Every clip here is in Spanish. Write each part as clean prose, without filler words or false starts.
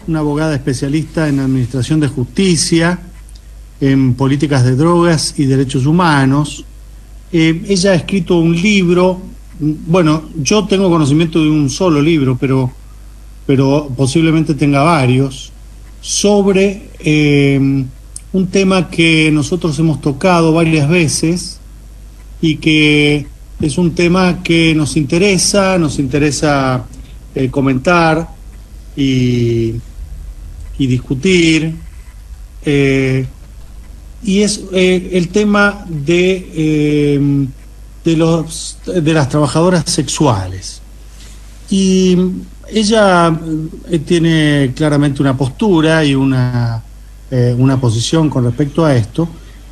una abogada especialista en administración de justicia, en políticas de drogas y derechos humanos. Ella ha escrito un libro, bueno, yo tengo conocimiento de un solo libro, pero posiblemente tenga varios, sobre un tema que nosotros hemos tocado varias veces y que es un tema que nos interesa comentar y discutir, y es el tema de las trabajadoras sexuales. Y ella tiene claramente una postura y una posición con respecto a esto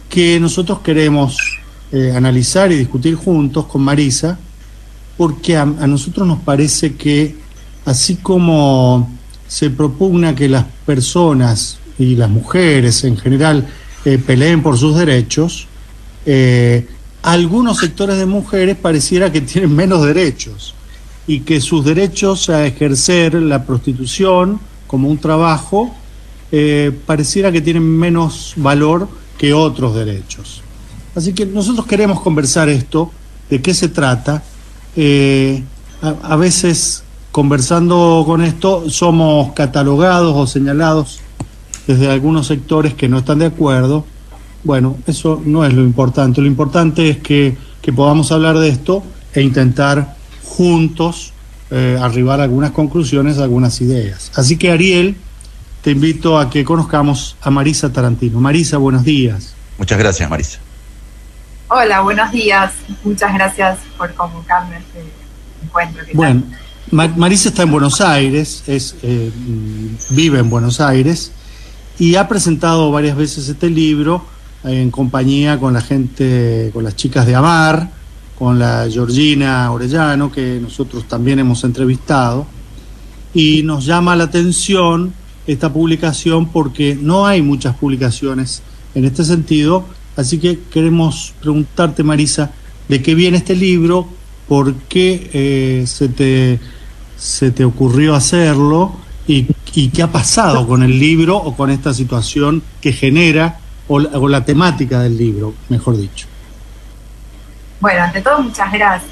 que nosotros queremos analizar y discutir juntos con Marisa, porque a nosotros nos parece que así como se propugna que las personas y las mujeres en general peleen por sus derechos, algunos sectores de mujeres pareciera que tienen menos derechos y que sus derechos a ejercer la prostitución como un trabajo pareciera que tienen menos valor que otros derechos. Así que nosotros queremos conversar esto, de qué se trata. A veces, conversando con esto, somos catalogados o señalados desde algunos sectores que no están de acuerdo. Bueno, eso no es lo importante. Lo importante es que podamos hablar de esto e intentar juntos arribar a algunas conclusiones, a algunas ideas. Así que, Ariel, te invito a que conozcamos a Marisa Tarantino. Marisa, buenos días. Muchas gracias, Marisa. Hola, buenos días. Muchas gracias por convocarme a este encuentro. Bueno, Marisa está en Buenos Aires, vive en Buenos Aires y ha presentado varias veces este libro en compañía con la gente, con las chicas de Amar, con la Georgina Orellano, que nosotros también hemos entrevistado, y nos llama la atención esta publicación porque no hay muchas publicaciones en este sentido. Así que queremos preguntarte, Marisa, de qué viene este libro, por qué se te ocurrió hacerlo y qué ha pasado con el libro o con esta situación que genera, o la temática del libro, mejor dicho. Bueno, ante todo, muchas gracias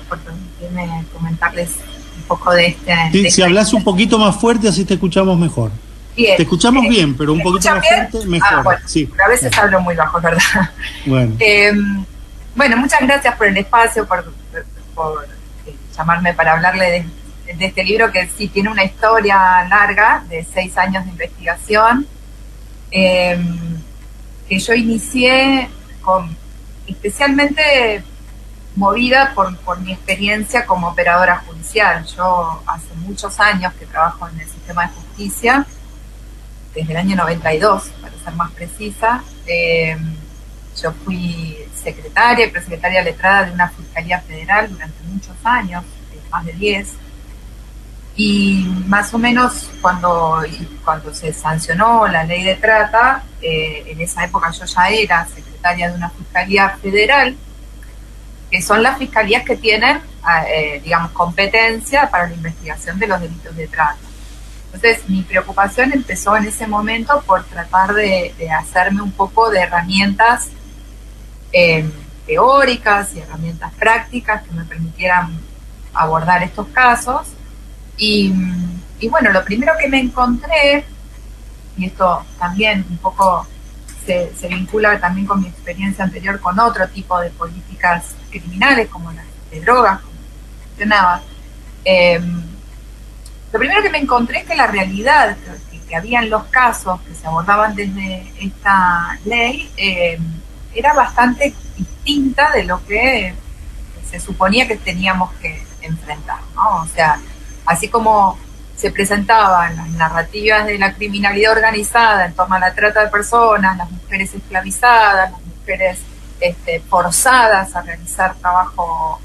por permitirme comentarles un poco de este... Si hablas un poquito más fuerte, así te escuchamos mejor. Bien. Te escuchamos bien, pero un poquito más fuerte, mejor. Bueno, sí. Pero a veces hablo muy bajo, ¿verdad? Bueno, bueno, muchas gracias por el espacio, por llamarme para hablarle de este libro, que sí tiene una historia larga de 6 años de investigación, que yo inicié especialmente movida por mi experiencia como operadora judicial. Yo hace muchos años que trabajo en el sistema de justicia, desde el año 92, para ser más precisa. Yo fui secretaria y presecretaria letrada de una fiscalía federal durante muchos años, más de 10, y más o menos cuando se sancionó la ley de trata, en esa época yo ya era secretaria de una fiscalía federal, que son las fiscalías que tienen, digamos, competencia para la investigación de los delitos de trata. Entonces, mi preocupación empezó en ese momento por tratar de hacerme un poco de herramientas teóricas y herramientas prácticas que me permitieran abordar estos casos. Y bueno, lo primero que me encontré, y esto también un poco se vincula también con mi experiencia anterior con otro tipo de políticas criminales, como las de drogas, como mencionaba, lo primero que me encontré es que la realidad que había en los casos que se abordaban desde esta ley era bastante distinta de lo que se suponía que teníamos que enfrentar, ¿no? O sea, así como se presentaban las narrativas de la criminalidad organizada en torno a la trata de personas, las mujeres esclavizadas, las mujeres forzadas a realizar trabajo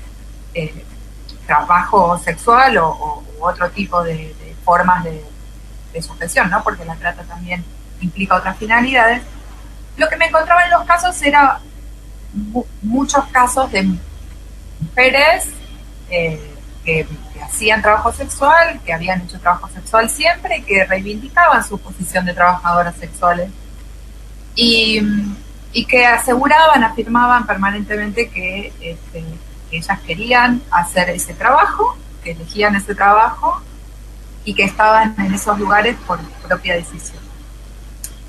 sexual u otro tipo de formas de sujeción, ¿no? Porque la trata también implica otras finalidades. Lo que me encontraba en los casos era muchos casos de mujeres que que hacían trabajo sexual, que habían hecho trabajo sexual siempre y que reivindicaban su posición de trabajadoras sexuales. Y que aseguraban, afirmaban permanentemente que ellas querían hacer ese trabajo, que elegían ese trabajo y que estaban en esos lugares por propia decisión.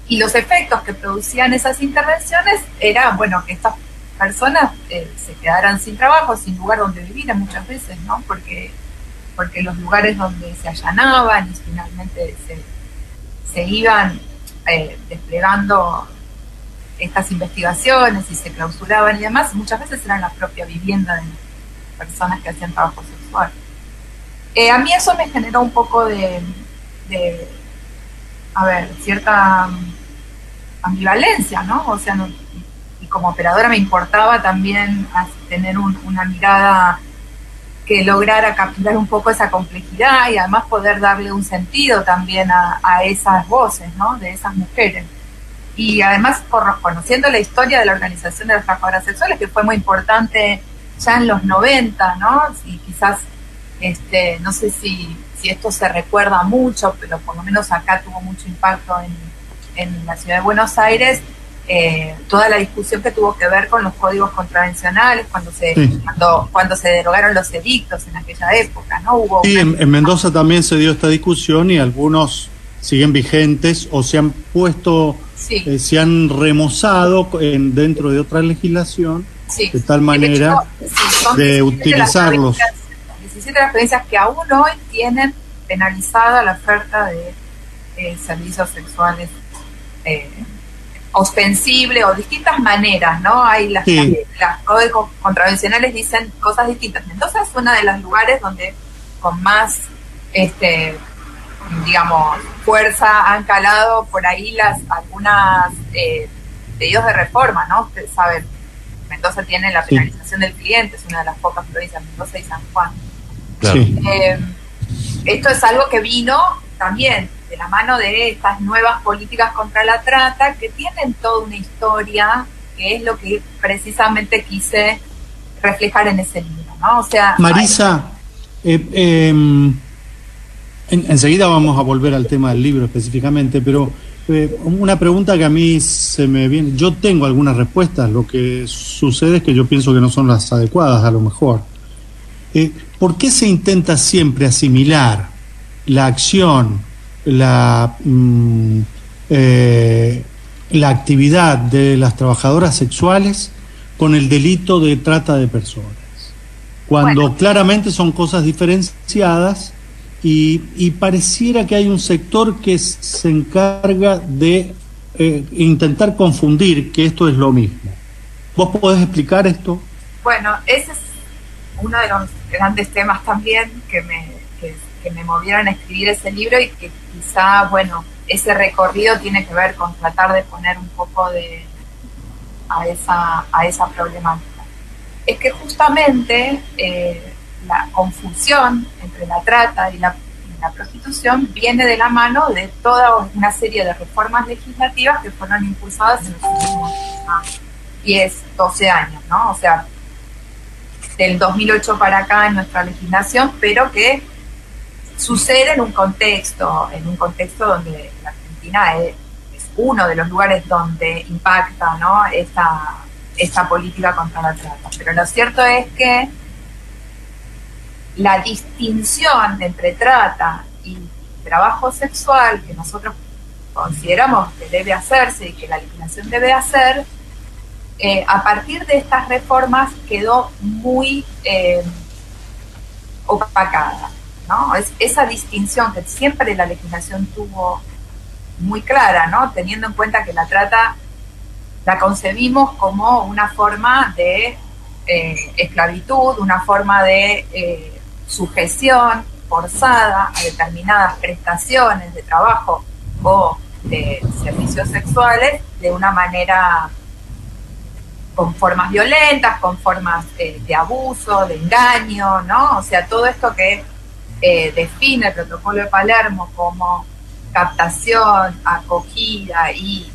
Y los efectos que producían esas intervenciones era, bueno, que estas personas se quedaran sin trabajo, sin lugar donde vivir muchas veces, ¿no? Porque los lugares donde se allanaban y finalmente se iban desplegando estas investigaciones y se clausuraban y demás, muchas veces eran la propia vivienda de personas que hacían trabajo sexual. A mí eso me generó un poco de cierta ambivalencia, ¿no? O sea, y como operadora me importaba también tener una mirada que lograra capturar un poco esa complejidad y además poder darle un sentido también a esas voces, ¿no? De esas mujeres. Y además, conociendo la historia de la Organización de las Trabajadoras Sexuales, que fue muy importante ya en los 90, ¿no? Y quizás, no sé si esto se recuerda mucho, pero por lo menos acá tuvo mucho impacto en la ciudad de Buenos Aires, toda la discusión que tuvo que ver con los códigos contravencionales, cuando se derogaron los edictos en aquella época, ¿no? Sí, en Mendoza también se dio esta discusión y algunos siguen vigentes o se han puesto, sí, se han remozado dentro de otra legislación, sí, de tal manera de, hecho, sí, de utilizarlos. 17 de las provincias que aún hoy tienen penalizada la oferta de servicios sexuales ostensible o distintas maneras, ¿no? Hay las códigos contravencionales dicen cosas distintas. Mendoza es uno de los lugares donde con más digamos, fuerza han calado por ahí algunas pedidos de reforma, ¿no? Ustedes saben, Mendoza tiene la penalización del cliente, es una de las pocas provincias, Mendoza y San Juan. Claro. Esto es algo que vino también de la mano de estas nuevas políticas contra la trata, que tienen toda una historia, que es lo que precisamente quise reflejar en ese libro, ¿no? O sea, Marisa, enseguida vamos a volver al tema del libro específicamente, pero una pregunta que a mí se me viene, yo tengo algunas respuestas, lo que sucede es que yo pienso que no son las adecuadas a lo mejor. ¿Por qué se intenta siempre asimilar la acción, la actividad de las trabajadoras sexuales con el delito de trata de personas? Cuando claramente son cosas diferenciadas y pareciera que hay un sector que se encarga de intentar confundir que esto es lo mismo. ¿Vos podés explicar esto? Bueno, ese es uno de los grandes temas también que me movieron a escribir ese libro y que quizá, bueno, ese recorrido tiene que ver con tratar de poner un poco a esa problemática. Es que justamente la confusión entre la trata y la prostitución viene de la mano de toda una serie de reformas legislativas que fueron impulsadas en los últimos 10, 12 años, ¿no? O sea, del 2008 para acá en nuestra legislación, pero que sucede en un contexto donde la Argentina es uno de los lugares donde impacta, ¿no? esta política contra la trata. Pero lo cierto es que la distinción entre trata y trabajo sexual que nosotros consideramos que debe hacerse y que la legislación debe hacer, a partir de estas reformas quedó muy opacada, ¿no? Esa distinción que siempre la legislación tuvo muy clara, ¿no? Teniendo en cuenta que la trata la concebimos como una forma de esclavitud, una forma de sujeción forzada a determinadas prestaciones de trabajo o de servicios sexuales de una manera con formas violentas, con formas de abuso, de engaño, ¿no? O sea, todo esto que define el protocolo de Palermo como captación, acogida y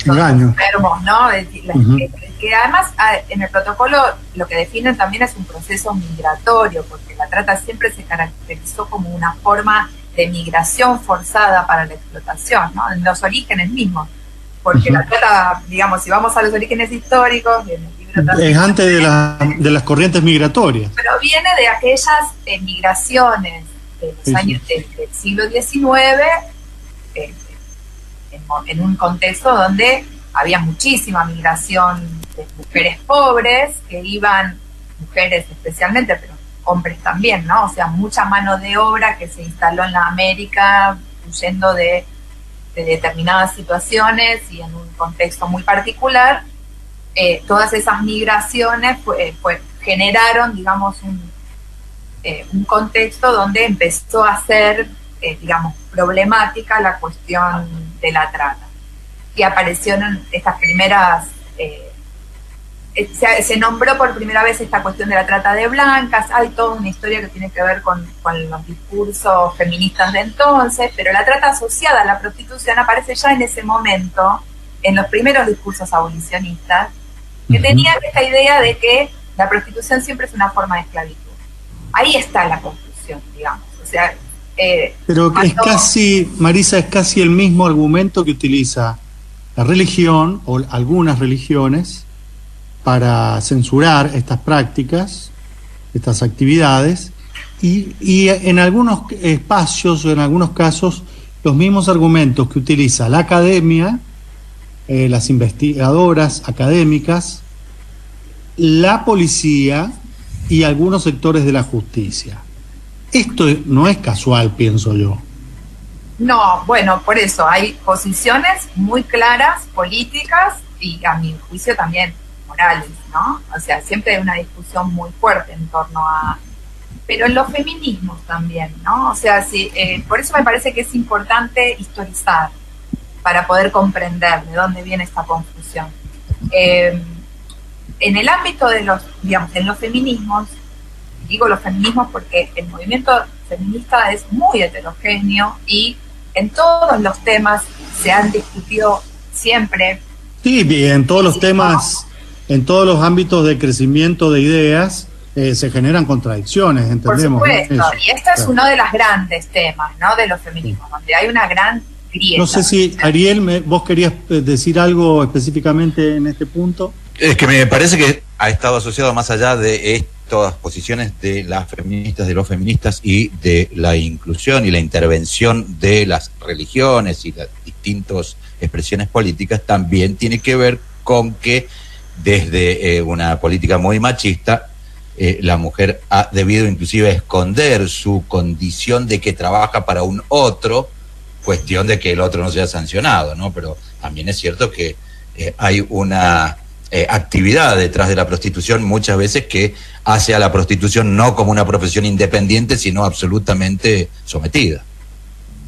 engaño, enfermos, ¿no? Que además en el protocolo lo que definen también es un proceso migratorio, porque la trata siempre se caracterizó como una forma de migración forzada para la explotación, ¿no? En los orígenes mismos, porque la trata, digamos, si vamos a los orígenes históricos, en el libro también, es antes de las corrientes migratorias. pero viene de aquellas migraciones de los años del siglo XIX, en un contexto donde había muchísima migración de mujeres pobres que iban, mujeres especialmente, pero hombres también, ¿no? O sea, mucha mano de obra que se instaló en la América huyendo de determinadas situaciones y en un contexto muy particular. Todas esas migraciones generaron, digamos, un contexto donde empezó a ser, digamos, problemática la cuestión de la trata. Y aparecieron estas primeras, se nombró por primera vez esta cuestión de la trata de blancas. Hay toda una historia que tiene que ver con los discursos feministas de entonces, pero la trata asociada a la prostitución aparece ya en ese momento, en los primeros discursos abolicionistas, que tenían esta idea de que la prostitución siempre es una forma de esclavitud. Ahí está la conclusión, digamos. O sea, pero es casi, Marisa, es casi el mismo argumento que utiliza la religión o algunas religiones para censurar estas prácticas, estas actividades, y en algunos espacios o en algunos casos los mismos argumentos que utiliza la academia, las investigadoras académicas, la policía y algunos sectores de la justicia. Esto no es casual, pienso yo. No, bueno, por eso hay posiciones muy claras, políticas y a mi juicio también morales, ¿no? O sea, siempre hay una discusión muy fuerte en torno a... Pero en los feminismos también, ¿no? O sea, sí, por eso me parece que es importante historizar para poder comprender de dónde viene esta confusión. En el ámbito de los, digamos, en los feminismos, digo los feminismos porque el movimiento feminista es muy heterogéneo y en todos los temas se han discutido siempre. Sí, en todos los temas, en todos los ámbitos de crecimiento de ideas, se generan contradicciones, entendemos. Por supuesto, ¿no? y este es uno de los grandes temas, ¿no? De los feminismos, donde hay una gran grieta. No sé si, Ariel, vos querías decir algo específicamente en este punto. Es que me parece que ha estado asociado más allá de estas posiciones de las feministas, de los feministas y de la inclusión y la intervención de las religiones y las distintas expresiones políticas, también tiene que ver con que desde una política muy machista, la mujer ha debido inclusive esconder su condición de que trabaja para un otro, cuestión de que el otro no sea sancionado, ¿no? Pero también es cierto que hay una actividad detrás de la prostitución muchas veces que hace a la prostitución no como una profesión independiente, sino absolutamente sometida.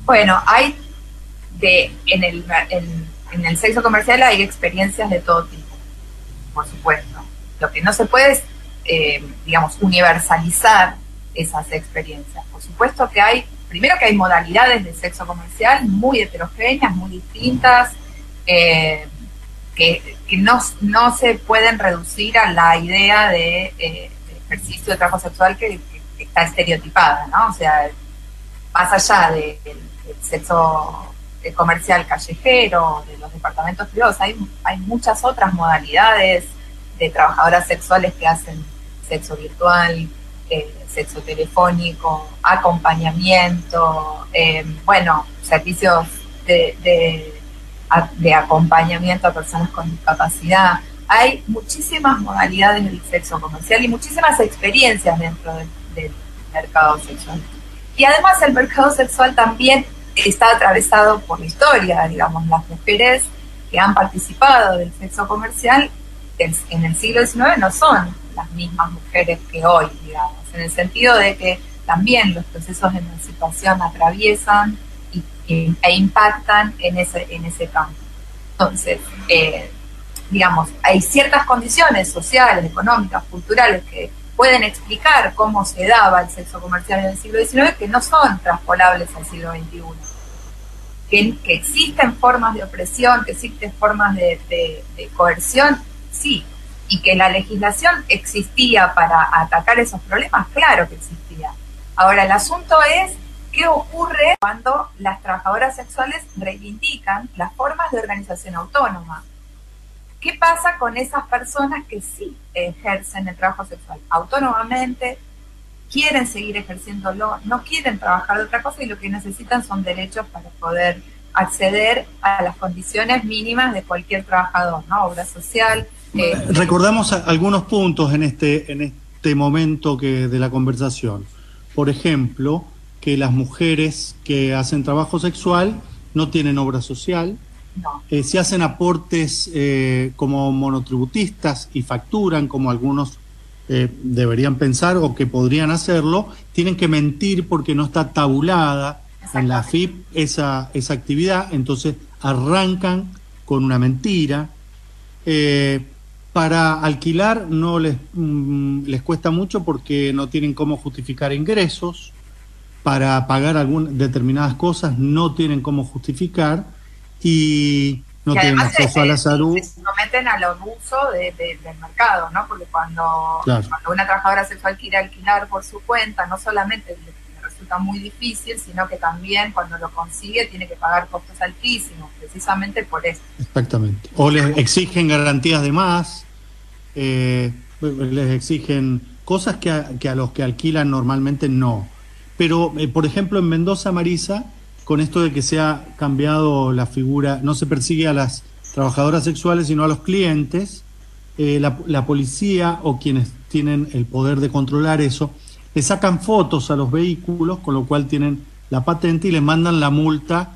Bueno, hay en el sexo comercial hay experiencias de todo tipo, por supuesto. Lo que no se puede es, digamos, universalizar esas experiencias. Por supuesto que hay, primero que hay modalidades de sexo comercial muy heterogéneas, muy distintas, que no se pueden reducir a la idea de ejercicio de trabajo sexual que está estereotipada, ¿no? O sea, más allá del sexo comercial callejero, de los departamentos privados, hay muchas otras modalidades de trabajadoras sexuales que hacen sexo virtual, sexo telefónico, acompañamiento, bueno, servicios de acompañamiento a personas con discapacidad. Hay muchísimas modalidades del sexo comercial y muchísimas experiencias dentro del mercado sexual. Y además el mercado sexual también está atravesado por la historia, digamos, las mujeres que han participado del sexo comercial en el siglo XIX no son las mismas mujeres que hoy, digamos, en el sentido de que también los procesos de emancipación atraviesan e impactan en ese campo. Entonces, digamos, hay ciertas condiciones sociales, económicas, culturales que pueden explicar cómo se daba el sexo comercial en el siglo XIX que no son transpolables al siglo XXI. Que existen formas de opresión, que existen formas de coerción, sí. Y que la legislación existía para atacar esos problemas, claro que existía. Ahora, el asunto es qué ocurre cuando las trabajadoras sexuales reivindican las formas de organización autónoma. ¿Qué pasa con esas personas que sí ejercen el trabajo sexual autónomamente, quieren seguir ejerciéndolo, no quieren trabajar de otra cosa y lo que necesitan son derechos para poder acceder a las condiciones mínimas de cualquier trabajador, ¿no? Obra social. Recordamos algunos puntos en este momento de la conversación. Por ejemplo, que las mujeres que hacen trabajo sexual no tienen obra social. No. Si hacen aportes como monotributistas y facturan, como algunos deberían pensar o que podrían hacerlo, tienen que mentir porque no está tabulada en la AFIP esa actividad, entonces arrancan con una mentira. Para alquilar no les cuesta mucho porque no tienen cómo justificar ingresos, para pagar determinadas cosas no tienen cómo justificar y no tienen acceso a la salud. Se someten al abuso del mercado, ¿no? Porque cuando una trabajadora sexual quiere alquilar por su cuenta, no solamente le resulta muy difícil, sino que también cuando lo consigue tiene que pagar costos altísimos, precisamente por eso. Exactamente. O les exigen garantías de más, les exigen cosas que a los que alquilan normalmente no. Pero, por ejemplo, en Mendoza, Marisa, con esto de que se ha cambiado la figura, no se persigue a las trabajadoras sexuales, sino a los clientes, la policía o quienes tienen el poder de controlar eso, le sacan fotos a los vehículos, con lo cual tienen la patente y les mandan la multa.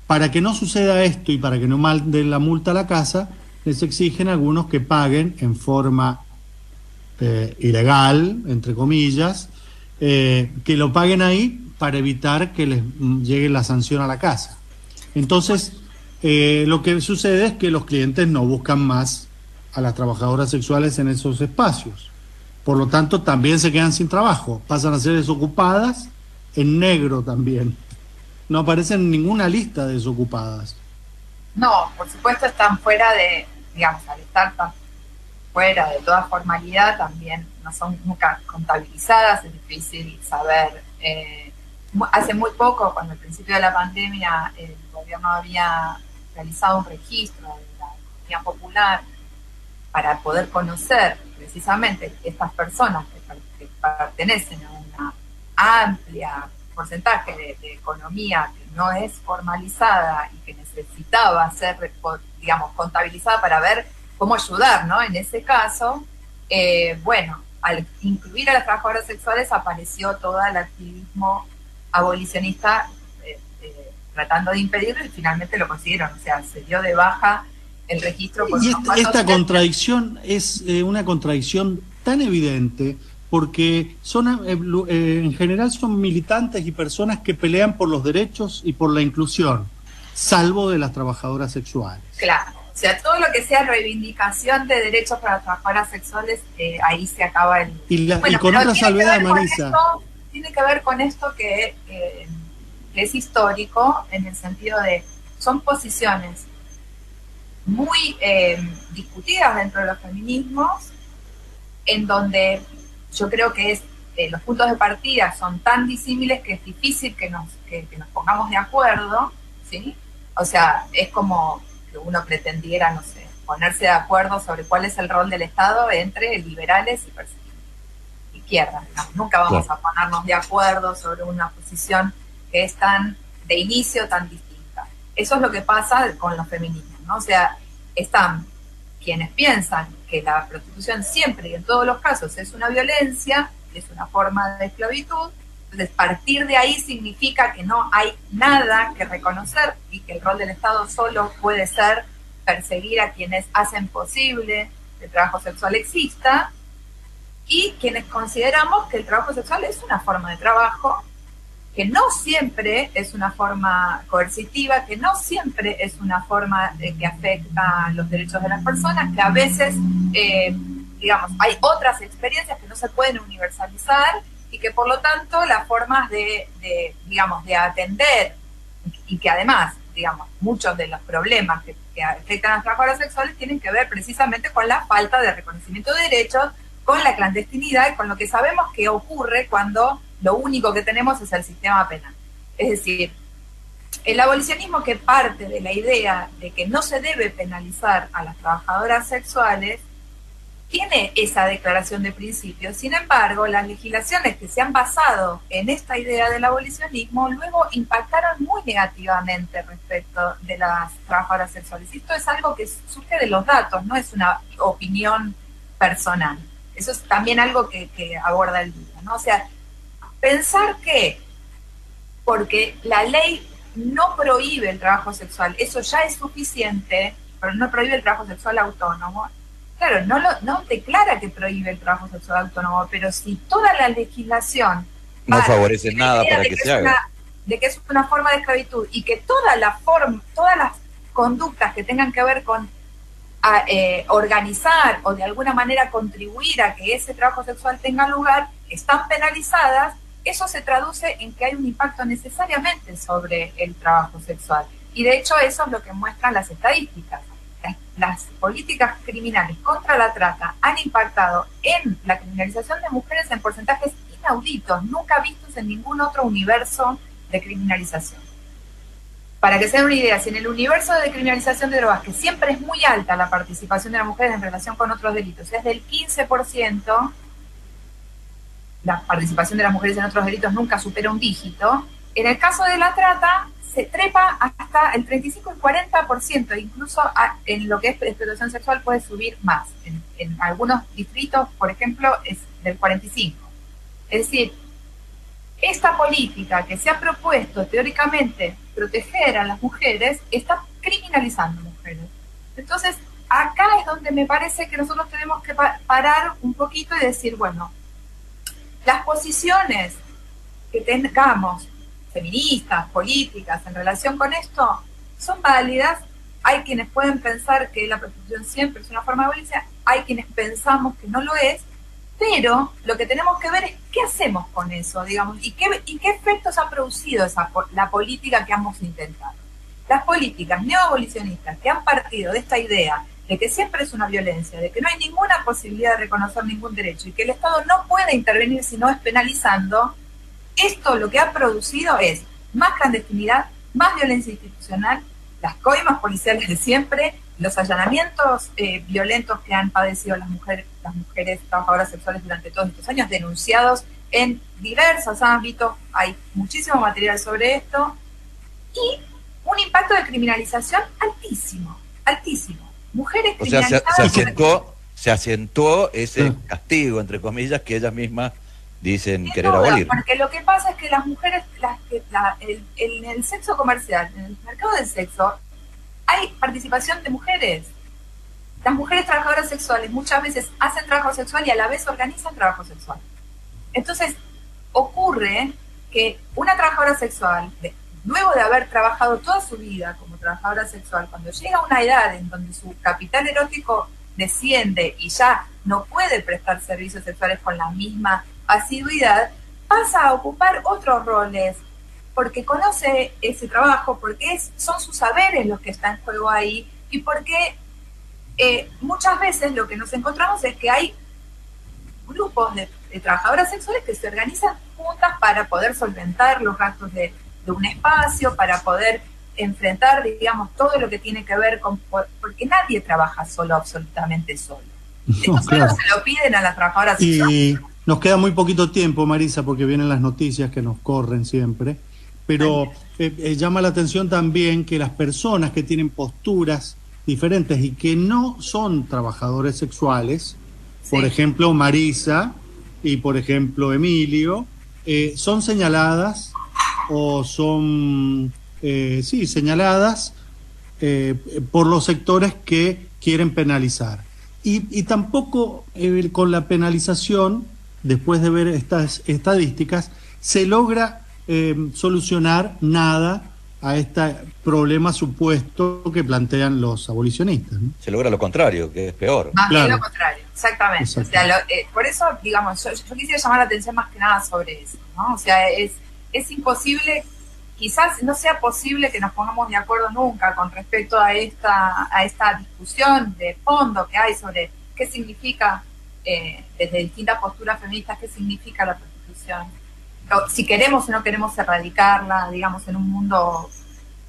Para que no suceda esto y para que no manden la multa a la casa, les exigen a algunos que paguen en forma ilegal, entre comillas, que lo paguen ahí para evitar que les llegue la sanción a la casa. Entonces, lo que sucede es que los clientes no buscan más a las trabajadoras sexuales en esos espacios. Por lo tanto, también se quedan sin trabajo, pasan a ser desocupadas en negro también. No aparecen en ninguna lista de desocupadas. No, por supuesto están fuera de, digamos, al estar tan fuera de toda formalidad, también no son nunca contabilizadas, es difícil saber. Hace muy poco, cuando al principio de la pandemia, el gobierno había realizado un registro de la economía popular para poder conocer precisamente estas personas que pertenecen a una amplia porcentaje de economía que no es formalizada y que necesitaba ser, digamos, contabilizada para ver cómo ayudar, ¿no? En ese caso, bueno, al incluir a las trabajadoras sexuales apareció todo el activismo abolicionista tratando de impedirlo y finalmente lo consiguieron, o sea, se dio de baja el registro. Por y esta contradicción es una contradicción tan evidente porque son en general son militantes y personas que pelean por los derechos y por la inclusión, salvo de las trabajadoras sexuales. Claro, o sea, todo lo que sea reivindicación de derechos para las trabajadoras sexuales, ahí se acaba el... Y con otra salvedad, Marisa. Tiene que ver con esto que es histórico, en el sentido de, son posiciones muy discutidas dentro de los feminismos, en donde yo creo que los puntos de partida son tan disímiles que es difícil que nos pongamos de acuerdo, ¿sí? O sea, es como que uno pretendiera, no sé, ponerse de acuerdo sobre cuál es el rol del Estado entre liberales y izquierdas. Nunca vamos a ponernos de acuerdo sobre una posición que es tan, de inicio, tan distinta. Eso es lo que pasa con los feminismos, ¿no? O sea, están quienes piensan que la prostitución siempre y en todos los casos es una violencia, es una forma de esclavitud. Entonces, partir de ahí significa que no hay nada que reconocer y que el rol del Estado solo puede ser perseguir a quienes hacen posible que el trabajo sexual exista, y quienes consideramos que el trabajo sexual es una forma de trabajo, que no siempre es una forma coercitiva, que no siempre es una forma que afecta los derechos de las personas, que a veces, digamos, hay otras experiencias que no se pueden universalizar y que por lo tanto las formas digamos, de atender y que además digamos, muchos de los problemas que afectan a las trabajadoras sexuales tienen que ver precisamente con la falta de reconocimiento de derechos, con la clandestinidad y con lo que sabemos que ocurre cuando lo único que tenemos es el sistema penal. Es decir, el abolicionismo, que parte de la idea de que no se debe penalizar a las trabajadoras sexuales, tiene esa declaración de principios. Sin embargo, las legislaciones que se han basado en esta idea del abolicionismo luego impactaron muy negativamente respecto de las trabajadoras sexuales. Y esto es algo que surge de los datos, no es una opinión personal. Eso es también algo que aborda el libro, ¿no? O sea, pensar que porque la ley no prohíbe el trabajo sexual, eso ya es suficiente, pero no prohíbe el trabajo sexual autónomo. Claro, no declara que prohíbe el trabajo sexual autónomo, pero si toda la legislación no favorece nada para que se haga, de que es una forma de esclavitud y que todas las conductas que tengan que ver con organizar o de alguna manera contribuir a que ese trabajo sexual tenga lugar están penalizadas, eso se traduce en que hay un impacto necesariamente sobre el trabajo sexual. Y de hecho eso es lo que muestran las estadísticas. Las políticas criminales contra la trata han impactado en la criminalización de mujeres en porcentajes inauditos, nunca vistos en ningún otro universo de criminalización. Para que se den una idea, si en el universo de criminalización de drogas, que siempre es muy alta la participación de las mujeres en relación con otros delitos, es del 15%, la participación de las mujeres en otros delitos nunca supera un dígito, en el caso de la trata se trepa hasta el 35 y 40%, incluso en lo que es explotación sexual puede subir más. En algunos distritos, por ejemplo, es del 45%. Es decir, esta política que se ha propuesto teóricamente proteger a las mujeres está criminalizando mujeres. Entonces, acá es donde me parece que nosotros tenemos que parar un poquito y decir, bueno, las posiciones que tengamos feministas, políticas, en relación con esto, son válidas. Hay quienes pueden pensar que la prostitución siempre es una forma de violencia, hay quienes pensamos que no lo es, pero lo que tenemos que ver es qué hacemos con eso, digamos, y qué efectos ha producido la política que hemos intentado. Las políticas neoabolicionistas que han partido de esta idea de que siempre es una violencia, de que no hay ninguna posibilidad de reconocer ningún derecho y que el Estado no puede intervenir si no es penalizando, esto lo que ha producido es más clandestinidad, más violencia institucional, las coimas policiales de siempre, los allanamientos violentos que han padecido las mujeres trabajadoras sexuales durante todos estos años, denunciados en diversos ámbitos, hay muchísimo material sobre esto, y un impacto de criminalización altísimo, altísimo. Mujeres criminalizadas... O sea, se acentuó ese castigo, entre comillas, que ellas mismas dicen querer abolir. Porque lo que pasa es que las mujeres, en el sexo comercial, en el mercado del sexo, hay participación de mujeres. Las mujeres trabajadoras sexuales muchas veces hacen trabajo sexual y a la vez organizan trabajo sexual. Entonces, ocurre que una trabajadora sexual, luego de haber trabajado toda su vida como trabajadora sexual, cuando llega a una edad en donde su capital erótico desciende y ya no puede prestar servicios sexuales con la misma asiduidad, pasa a ocupar otros roles, porque conoce ese trabajo, porque son sus saberes los que están en juego ahí, y porque muchas veces lo que nos encontramos es que hay grupos de trabajadoras sexuales que se organizan juntas para poder solventar los gastos de un espacio, para poder enfrentar, digamos, todo lo que tiene que ver con... Porque nadie trabaja solo, absolutamente solo. Esto solo se lo piden a las trabajadoras sexuales. Y nos queda muy poquito tiempo, Marisa, porque vienen las noticias que nos corren siempre, pero llama la atención también que las personas que tienen posturas diferentes y que no son trabajadores sexuales, por ejemplo Marisa y por ejemplo Emilio, son señaladas o son señaladas por los sectores que quieren penalizar. Y tampoco con la penalización, después de ver estas estadísticas, se logra solucionar nada a este problema supuesto que plantean los abolicionistas, ¿no? Se logra lo contrario, que es peor. Más bien lo contrario, exactamente. O sea, por eso, digamos, yo quisiera llamar la atención más que nada sobre eso, ¿no? O sea, es imposible quizás no sea posible que nos pongamos de acuerdo nunca con respecto a esta discusión de fondo que hay sobre qué significa, desde distintas posturas feministas, qué significa la prostitución. Si queremos o no queremos erradicarla, digamos, en un mundo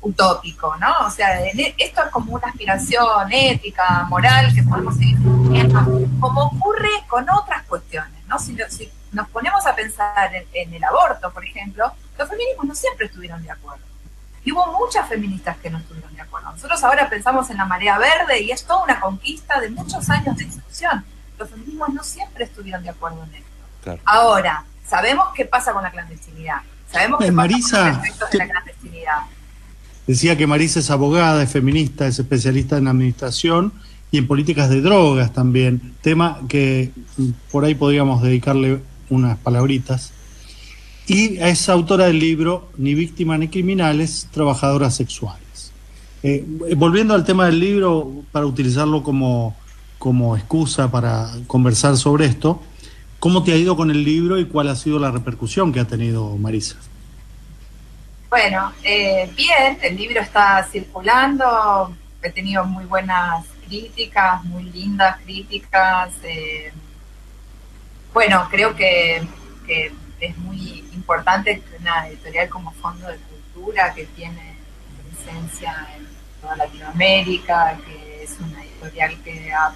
utópico, ¿no? O sea, esto es como una aspiración ética, moral, que podemos seguir teniendo, como ocurre con otras cuestiones, ¿no? Si nos ponemos a pensar en el aborto, por ejemplo, los feminismos no siempre estuvieron de acuerdo. Y hubo muchas feministas que no estuvieron de acuerdo. Nosotros ahora pensamos en la marea verde y es toda una conquista de muchos años de discusión. Los feminismos no siempre estuvieron de acuerdo en esto. Claro. Ahora, sabemos qué pasa con la clandestinidad. Sabemos qué pasa con los efectos de la clandestinidad. Decía que Marisa es abogada, es feminista, es especialista en administración y en políticas de drogas también, tema que por ahí podríamos dedicarle unas palabritas. Y es autora del libro Ni víctimas ni criminales, trabajadoras sexuales. Volviendo al tema del libro, para utilizarlo como excusa para conversar sobre esto, ¿cómo te ha ido con el libro y cuál ha sido la repercusión que ha tenido Marisa? Bueno, bien, el libro está circulando, he tenido muy buenas críticas, muy lindas críticas. Bueno, creo que es muy importante que una editorial como Fondo de Cultura, que tiene presencia en toda Latinoamérica, que es una editorial que ha,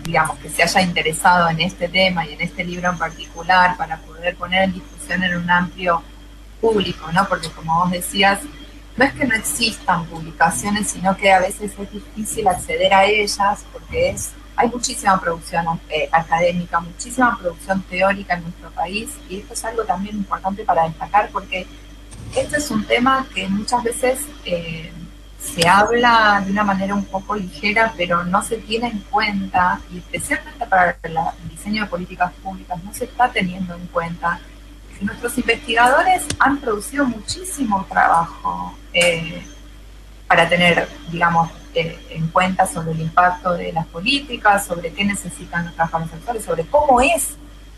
digamos, que se haya interesado en este tema y en este libro en particular para poder poner en discusión en un amplio público, ¿no? Porque como vos decías, no es que no existan publicaciones, sino que a veces es difícil acceder a ellas porque hay muchísima producción académica, muchísima producción teórica en nuestro país, y esto es algo también importante para destacar porque este es un tema que muchas veces se habla de una manera un poco ligera, pero no se tiene en cuenta, y especialmente para el diseño de políticas públicas no se está teniendo en cuenta. Nuestros investigadores han producido muchísimo trabajo para tener, digamos, en cuenta sobre el impacto de las políticas, sobre qué necesitan los trabajadores sexuales, sobre cómo es,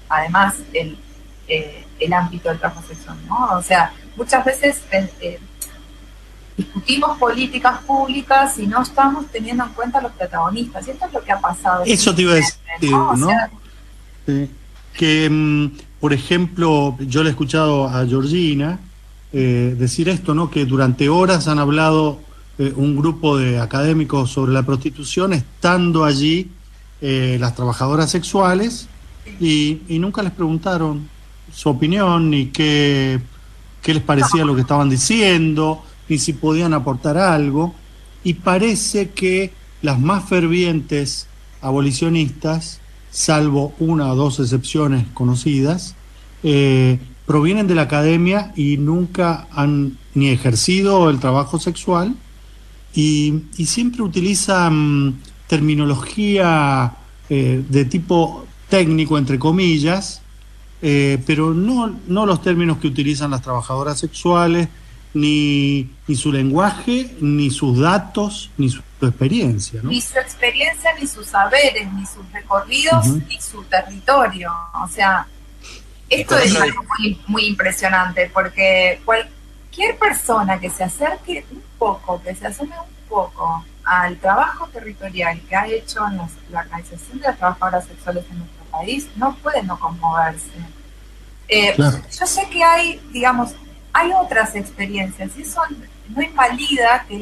además, el ámbito del trabajo sexual, ¿no? O sea, muchas veces discutimos políticas públicas y no estamos teniendo en cuenta a los protagonistas, y esto es lo que ha pasado. Eso te iba a decir, ¿no? O sea, que, por ejemplo, yo le he escuchado a Georgina decir esto, ¿no? Que durante horas han hablado un grupo de académicos sobre la prostitución, estando allí las trabajadoras sexuales, y nunca les preguntaron su opinión, ni qué les parecía lo que estaban diciendo, ni si podían aportar algo, y parece que las más fervientes abolicionistas, salvo una o dos excepciones conocidas, provienen de la academia y nunca han ni ejercido el trabajo sexual, y siempre utilizan terminología de tipo técnico, entre comillas, pero no los términos que utilizan las trabajadoras sexuales, ni su lenguaje, ni sus datos, ni su experiencia, ¿no? Ni su experiencia, ni sus saberes, ni sus recorridos, ni su territorio. O sea, esto es algo muy impresionante, porque cualquier persona que se acerque un poco, que se asome un poco al trabajo territorial que ha hecho la Organización de las Trabajadoras Sexuales en nuestro país, no puede no conmoverse. Claro. Yo sé que hay, digamos, hay otras experiencias, y eso no invalida que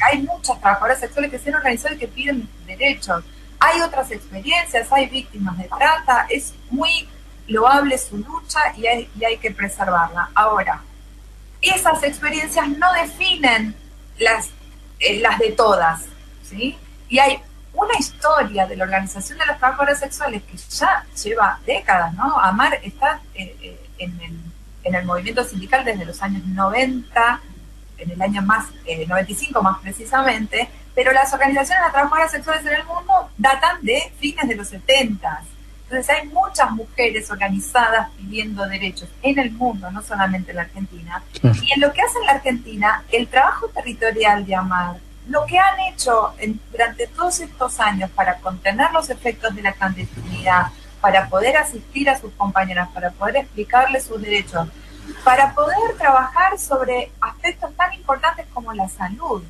hay muchas trabajadoras sexuales que se han organizado y que piden derechos. Hay otras experiencias, hay víctimas de trata, es muy loable su lucha y hay que preservarla. Ahora, esas experiencias no definen las de todas, ¿sí? Y hay una historia de la Organización de las Trabajadoras Sexuales que ya lleva décadas, ¿no? AMAR está en el movimiento sindical desde los años 90, en el año 95 más precisamente, pero las organizaciones de las trabajadoras sexuales en el mundo datan de fines de los 70. Entonces hay muchas mujeres organizadas pidiendo derechos en el mundo, no solamente en la Argentina. Y en lo que hace en la Argentina, el trabajo territorial de AMAR, lo que han hecho durante todos estos años para contener los efectos de la clandestinidad, para poder asistir a sus compañeras, para poder explicarles sus derechos, para poder trabajar sobre aspectos tan importantes como la salud.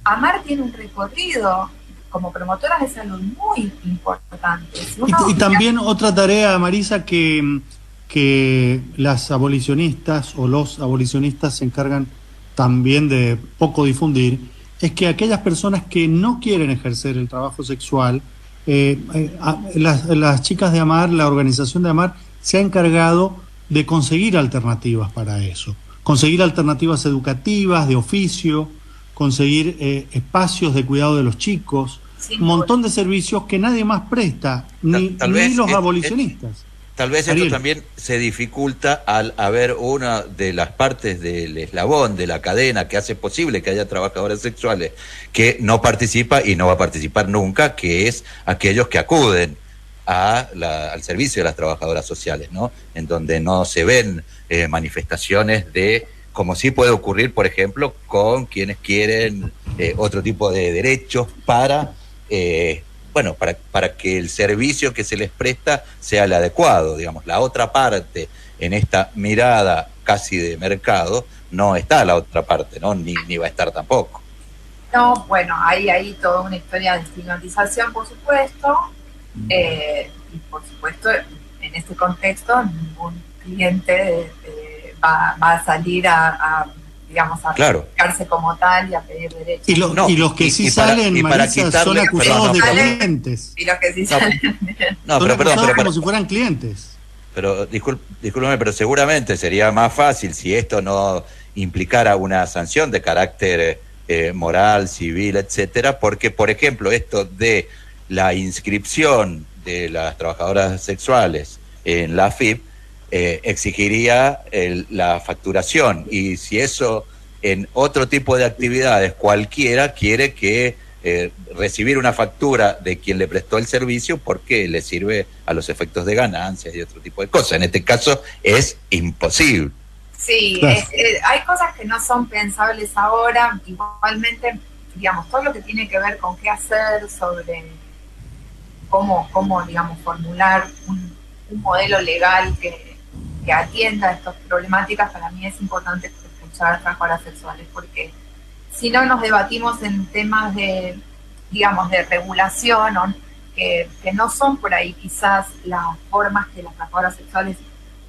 AMAR tiene un recorrido como promotoras de salud muy importante. Y también otra tarea, Marisa, que las abolicionistas o los abolicionistas se encargan también de poco difundir, es que aquellas personas que no quieren ejercer el trabajo sexual, las chicas de AMAR, la organización de AMAR, se ha encargado de conseguir alternativas para eso, conseguir alternativas educativas, de oficio, conseguir espacios de cuidado de los chicos, un montón de servicios que nadie más presta, ni los abolicionistas. Tal vez esto también se dificulta al haber una de las partes del eslabón de la cadena que hace posible que haya trabajadoras sexuales que no participa y no va a participar nunca, que es aquellos que acuden al servicio de las trabajadoras sociales, ¿no? En donde no se ven manifestaciones de, como sí puede ocurrir, por ejemplo, con quienes quieren otro tipo de derechos para que el servicio que se les presta sea el adecuado, digamos. La otra parte, en esta mirada casi de mercado, no está la otra parte, ¿no? Ni va a estar tampoco. No, bueno, hay toda una historia de estigmatización, por supuesto, y por supuesto, en este contexto, ningún cliente va a salir a identificarse como tal y a pedir derechos. Y los que sí salen, Marisa, son acusados de clientes. Y los que sí salen. Son acusados como si fueran clientes. Pero discúlpeme, pero seguramente sería más fácil si esto no implicara una sanción de carácter moral, civil, etcétera, porque, por ejemplo, esto de la inscripción de las trabajadoras sexuales en la AFIP exigiría la facturación, y si eso en otro tipo de actividades cualquiera quiere que recibir una factura de quien le prestó el servicio porque le sirve a los efectos de ganancias y otro tipo de cosas. En este caso es imposible. Sí, hay cosas que no son pensables ahora. Igualmente, digamos, todo lo que tiene que ver con qué hacer sobre cómo digamos, formular un modelo legal que atienda a estas problemáticas, para mí es importante escuchar a las trabajadoras sexuales, porque si no nos debatimos en temas de, digamos, de regulación, ¿no? que no son por ahí quizás las formas que las trabajadoras sexuales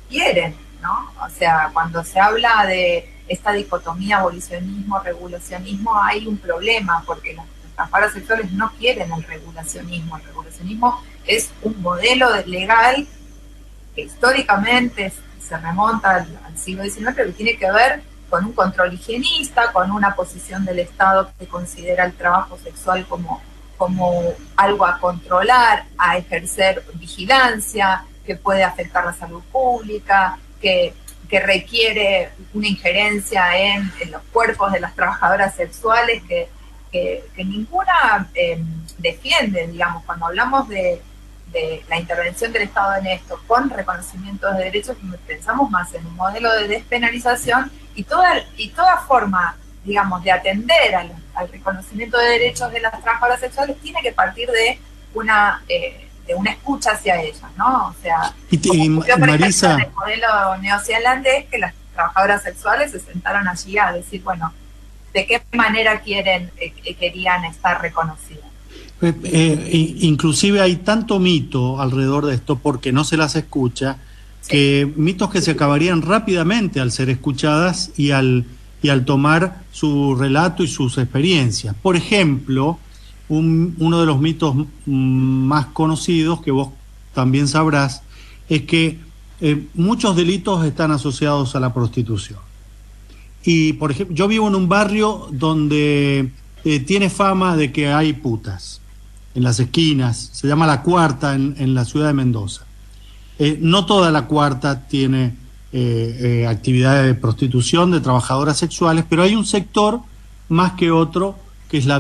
quieren, ¿no? O sea, cuando se habla de esta dicotomía abolicionismo-regulacionismo, hay un problema, porque las trabajadoras sexuales no quieren el regulacionismo. El regulacionismo es un modelo legal que históricamente se remonta al siglo XIX, pero que tiene que ver con un control higienista, con una posición del Estado que considera el trabajo sexual como algo a controlar, a ejercer vigilancia, que puede afectar la salud pública, que requiere una injerencia en los cuerpos de las trabajadoras sexuales que ninguna defiende, digamos. Cuando hablamos de la intervención del Estado en esto, con reconocimiento de derechos, pensamos más en un modelo de despenalización y toda forma, digamos, de atender al reconocimiento de derechos de las trabajadoras sexuales tiene que partir de una escucha hacia ellas, ¿no? O sea, Marisa, en el modelo neozelandés, que las trabajadoras sexuales se sentaron allí a decir, bueno, de qué manera querían estar reconocidas. Inclusive hay tanto mito alrededor de esto porque no se las escucha, que mitos que se acabarían rápidamente al ser escuchadas y al tomar su relato y sus experiencias. Por ejemplo, uno de los mitos más conocidos, que vos también sabrás, es que muchos delitos están asociados a la prostitución. Y, por ejemplo, yo vivo en un barrio donde tiene fama de que hay putas en las esquinas, se llama La Cuarta en la ciudad de Mendoza. No toda La Cuarta tiene actividades de prostitución, de trabajadoras sexuales, pero hay un sector más que otro, que es la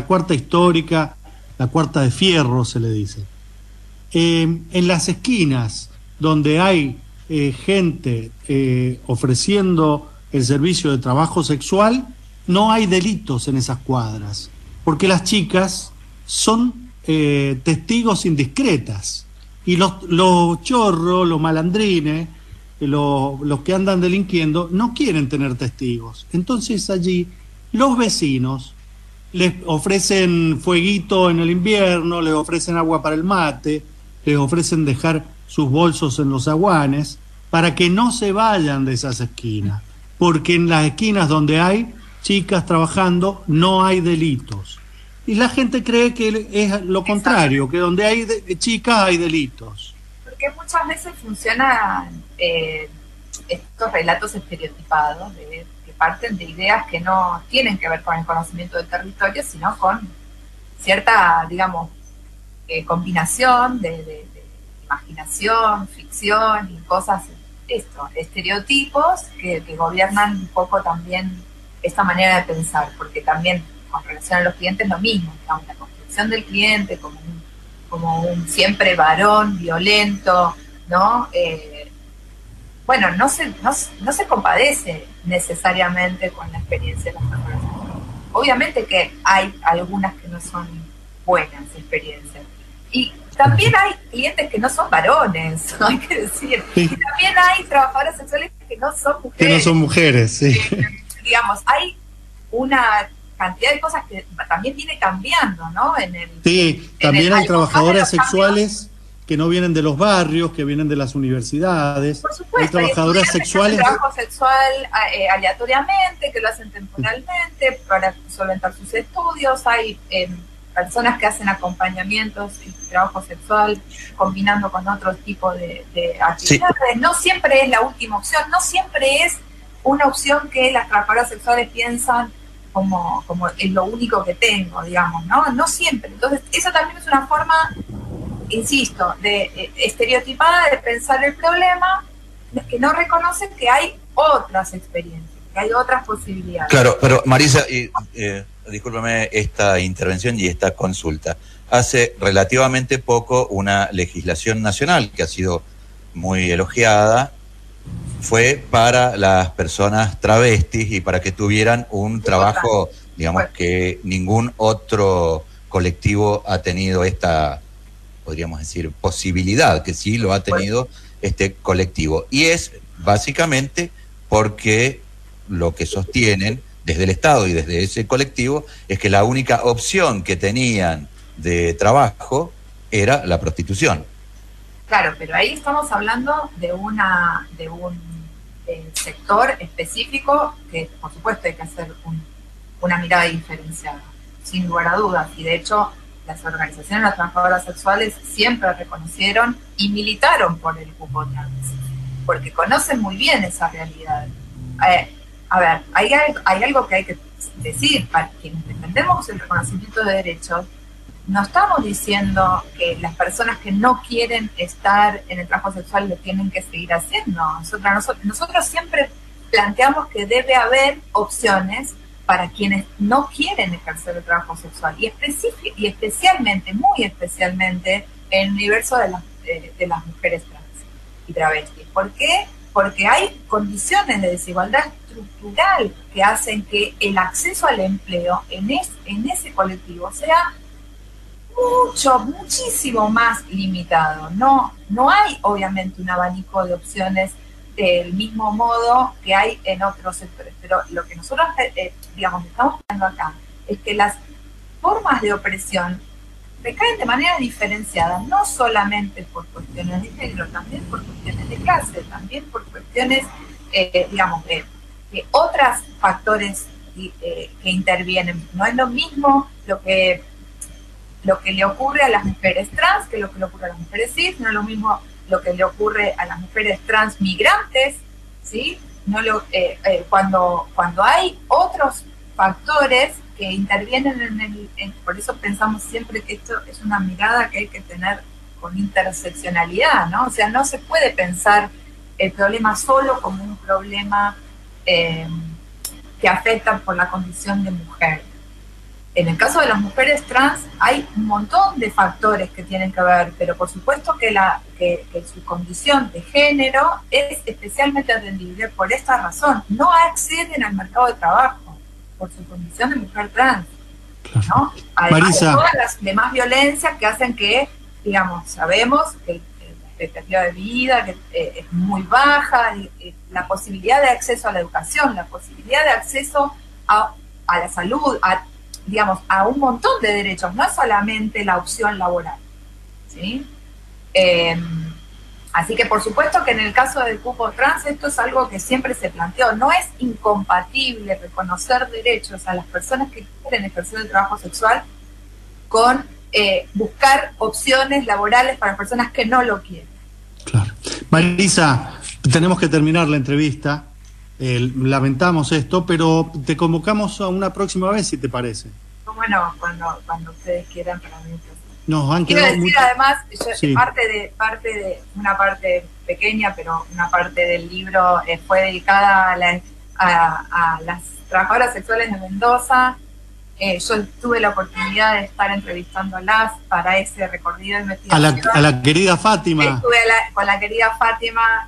Cuarta histórica, la Cuarta de Fierro se le dice. En las esquinas donde hay gente ofreciendo el servicio de trabajo sexual, no hay delitos en esas cuadras, porque las chicas son testigos indiscretas, y los chorros, los malandrines, los que andan delinquiendo, no quieren tener testigos. Entonces allí los vecinos les ofrecen fueguito en el invierno, les ofrecen agua para el mate, les ofrecen dejar sus bolsos en los zaguanes para que no se vayan de esas esquinas, porque en las esquinas donde hay chicas trabajando no hay delitos. Y la gente cree que es lo contrario, que donde hay chicas hay delitos. Porque muchas veces funcionan estos relatos estereotipados que parten de ideas que no tienen que ver con el conocimiento del territorio, sino con cierta, digamos, combinación de imaginación, ficción y cosas, estereotipos que gobiernan un poco también esta manera de pensar, porque también con relación a los clientes lo mismo, digamos, la construcción del cliente como un siempre varón violento, ¿no? Bueno, no se compadece necesariamente con la experiencia de las personas. Obviamente que hay algunas que no son buenas experiencias. Y también hay clientes que no son varones, hay que decir. Sí. Y también hay trabajadoras sexuales que no son mujeres. Que no son mujeres, sí. Digamos, hay una cantidad de cosas que también viene cambiando, ¿no? Sí, también hay trabajadoras sexuales que no vienen de los barrios, que vienen de las universidades. Por supuesto, hay trabajadoras sexuales. Que hacen trabajo sexual aleatoriamente, que lo hacen temporalmente para solventar sus estudios. Hay personas que hacen acompañamientos y trabajo sexual combinando con otro tipo de actividades. Sí. No siempre es la última opción, no siempre es una opción que las trabajadoras sexuales piensan como es lo único que tengo, digamos, ¿no? No siempre. Entonces, eso también es una forma, insisto, de estereotipada de pensar el problema, que no reconoce que hay otras experiencias, que hay otras posibilidades. Claro, pero Marisa, discúlpame esta intervención y esta consulta. Hace relativamente poco una legislación nacional que ha sido muy elogiada fue para las personas travestis y para que tuvieran un trabajo, digamos, que ningún otro colectivo ha tenido esta, podríamos decir, posibilidad, que sí lo ha tenido este colectivo. Y es básicamente porque lo que sostienen desde el Estado y desde ese colectivo es que la única opción que tenían de trabajo era la prostitución. Claro, pero ahí estamos hablando de un sector específico que, por supuesto, hay que hacer una mirada diferenciada, sin lugar a dudas. Y de hecho, las organizaciones de las trabajadoras sexuales siempre reconocieron y militaron por el cupo trans, porque conocen muy bien esa realidad. A ver, hay algo que hay que decir, para quienes defendemos el reconocimiento de derechos, no estamos diciendo que las personas que no quieren estar en el trabajo sexual lo tienen que seguir haciendo. Nosotros siempre planteamos que debe haber opciones para quienes no quieren ejercer el trabajo sexual y especialmente, muy especialmente, en el universo de las mujeres trans y travestis. ¿Por qué? Porque hay condiciones de desigualdad estructural que hacen que el acceso al empleo en ese colectivo sea muchísimo más limitado. No hay obviamente un abanico de opciones del mismo modo que hay en otros sectores, pero lo que nosotros digamos estamos viendo acá es que las formas de opresión recaen de manera diferenciada, no solamente por cuestiones de género, también por cuestiones de clase, también por cuestiones digamos de otros factores que intervienen. No es lo mismo lo que le ocurre a las mujeres trans que lo que le ocurre a las mujeres cis, no es lo mismo lo que le ocurre a las mujeres trans migrantes, ¿sí? Cuando hay otros factores que intervienen por eso pensamos siempre que esto es una mirada que hay que tener con interseccionalidad, ¿no? O sea, no se puede pensar el problema solo como un problema que afecta por la condición de mujer. En el caso de las mujeres trans hay un montón de factores que tienen que ver, pero por supuesto que su condición de género es especialmente atendible por esta razón. No acceden al mercado de trabajo por su condición de mujer trans, ¿no? Además de todas las demás violencias que hacen que, digamos, sabemos que expectativa de vida que es muy baja, la posibilidad de acceso a la educación, la posibilidad de acceso a la salud, digamos, a un montón de derechos, no solamente la opción laboral, ¿sí? Así que por supuesto que en el caso del cupo trans esto es algo que siempre se planteó. No es incompatible reconocer derechos a las personas que quieren ejercer el trabajo sexual con buscar opciones laborales para personas que no lo quieren. Claro. Marisa, tenemos que terminar la entrevista. Lamentamos esto, pero te convocamos a una próxima vez, si te parece. Bueno, cuando ustedes quieran, para mí. Nos han Quiero quedado decir, muy... además, Sí. una parte pequeña, pero una parte del libro fue dedicada a las trabajadoras sexuales de Mendoza. Yo tuve la oportunidad de estar entrevistándolas para ese recorrido de investigación. A la querida Fátima. Estuve con la querida Fátima,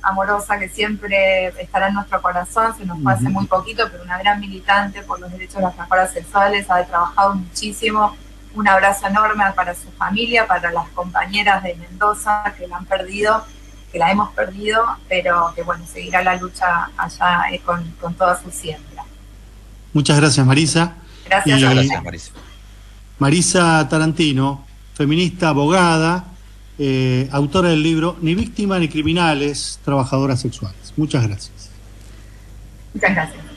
amorosa, que siempre estará en nuestro corazón. Se nos fue hace muy poquito, pero una gran militante por los derechos de las trabajadoras sexuales. Ha trabajado muchísimo. Un abrazo enorme para su familia, para las compañeras de Mendoza que la han perdido, que la hemos perdido, pero que bueno, seguirá la lucha allá con toda su siembra. Muchas gracias, Marisa. Gracias, Marisa. Marisa Tarantino, feminista, abogada, autora del libro Ni víctima ni criminales, trabajadoras sexuales. Muchas gracias. Muchas gracias.